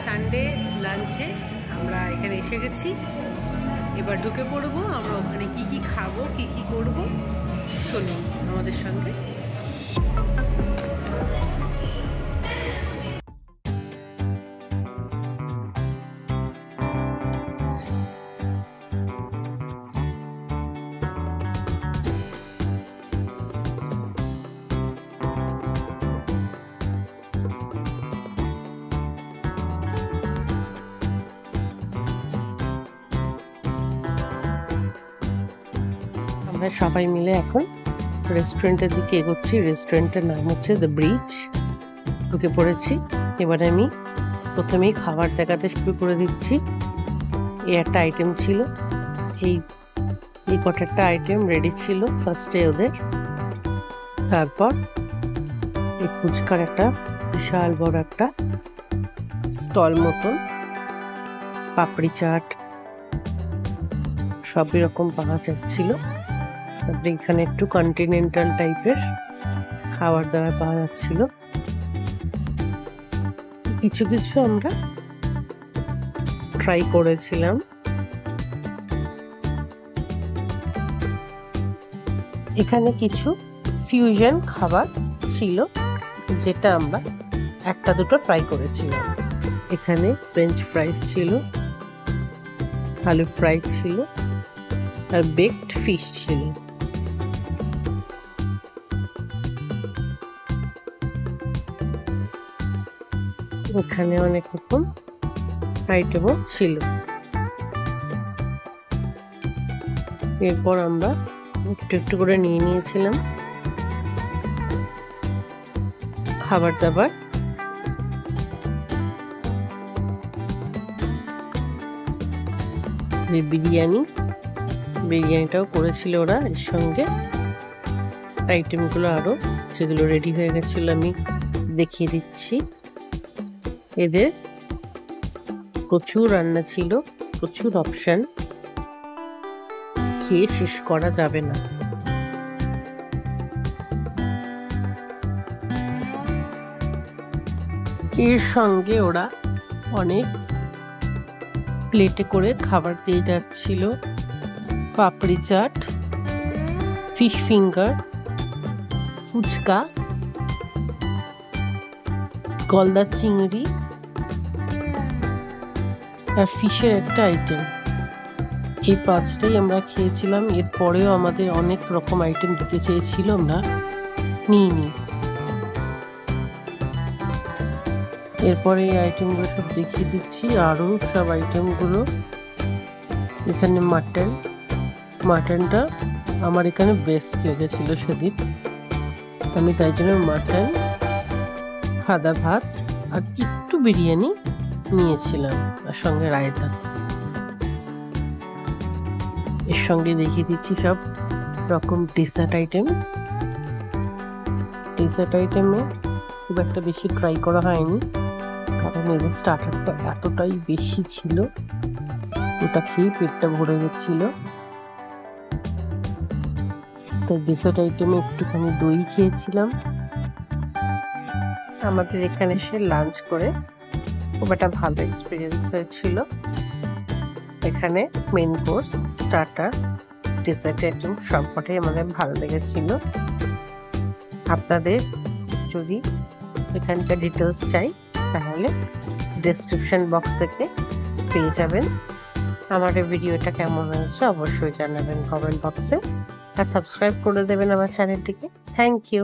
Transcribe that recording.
Sunday লাঞ্চে আমরা এখানে এসে গেছি। এবার ঢুকে পড়বো আমরা ওখানে কি কি খাবো কি কি করব, চলুন আমাদের সঙ্গে। আমরা সবাই মিলে এখন রেস্টুরেন্টের দিকে এগোচ্ছি। রেস্টুরেন্টের নাম হচ্ছে দ্য ব্রিজ। ঢুকে পড়েছি। এবার আমি প্রথমেই খাবার দেখাতে শুরু করে দিচ্ছি। এই একটা আইটেম ছিল, এই কটাটা আইটেম রেডি ছিল ফার্স্টে ওদের। তারপর এই ফুচকার একটা বিশাল বড় একটা স্টল মতন, পাপড়ি চাট সব রকম পাওয়া যাচ্ছিল। এখানে একটু কন্টিনেন্টাল টাইপের খাবার দাবার পাওয়া যাচ্ছিল। কিছু কিছু আমরা ট্রাই করেছিলাম। এখানে কিছু ফিউশন খাবার ছিল যেটা আমরা একটা দুটো ট্রাই করেছিলাম। এখানে ফ্রেঞ্চ ফ্রাইস ছিল, আলু ফ্রাই ছিল, আর বেকড ফিশ ছিল। ওখানে অনেক রকম আইটেমও ছিল। এরপর আমরা একটু একটু করে নিয়ে নিয়েছিলাম খাবার দাবার। বিরিয়ানিটাও করেছিল ওরা। এর সঙ্গে আইটেমগুলো আরো যেগুলো রেডি হয়ে গেছিল আমি দেখিয়ে দিচ্ছি। এদের প্রচুর রান্না ছিল, প্রচুর অপশন, খেয়ে শেষ করা যাবে না। এর সঙ্গে ওরা অনেক প্লেটে করে খাবার দিয়ে যাচ্ছিল। পাপড়ি চাট, ফিশ ফিঙ্গার, ফুচকা, গলদা চিংড়ি আর ফিশের একটা আইটেম। এই পাঁচটাই আমরা খেয়েছিলাম। এরপরেও আমাদের অনেক রকম আইটেম দিতে চেয়েছিল, আমরা নিইনি। এরপরে এই আইটেমগুলো সব দেখিয়ে দিচ্ছি, আরো সব আইটেমগুলো। এখানে মাটনটা আমার এখানে বেস্ট লেগেছিল সেদিন। আমি তাই জন্য মাটন, সাদা ভাত আর একটু বিরিয়ানি নিয়েছিলাম, আর সঙ্গে রায়তা। এর সঙ্গে দেখিয়ে দিচ্ছি সব রকম ডেজার্ট আইটেম। ডেজার্ট আইটেমে খুব একটা বেশি ট্রাই করা হয়নি, কারণ এদের স্টার্টারটা এতটাই বেশি ছিল, ওটা খেয়ে পেটটা ভরে গেছিল। তো ডেজার্ট আইটেমে একটুখানি দই খেয়েছিলাম। আমাদের এখানে এসে লাঞ্চ করে খুব একটা ভালো এক্সপিরিয়েন্স হয়েছিল। এখানে main course, starter, dessert item সবকটাই আমাদের ভালো লেগেছিল। আপনাদের যদি এখানকার ডিটেলস চাই তাহলে ডেসক্রিপশন বক্স থেকে পেয়ে যাবেন। আমার এই ভিডিওটা কেমন হয়েছে অবশ্যই জানাবেন কমেন্ট বক্সে, আর সাবস্ক্রাইব করে দেবেন আমার চ্যানেলটিকে। Thank you.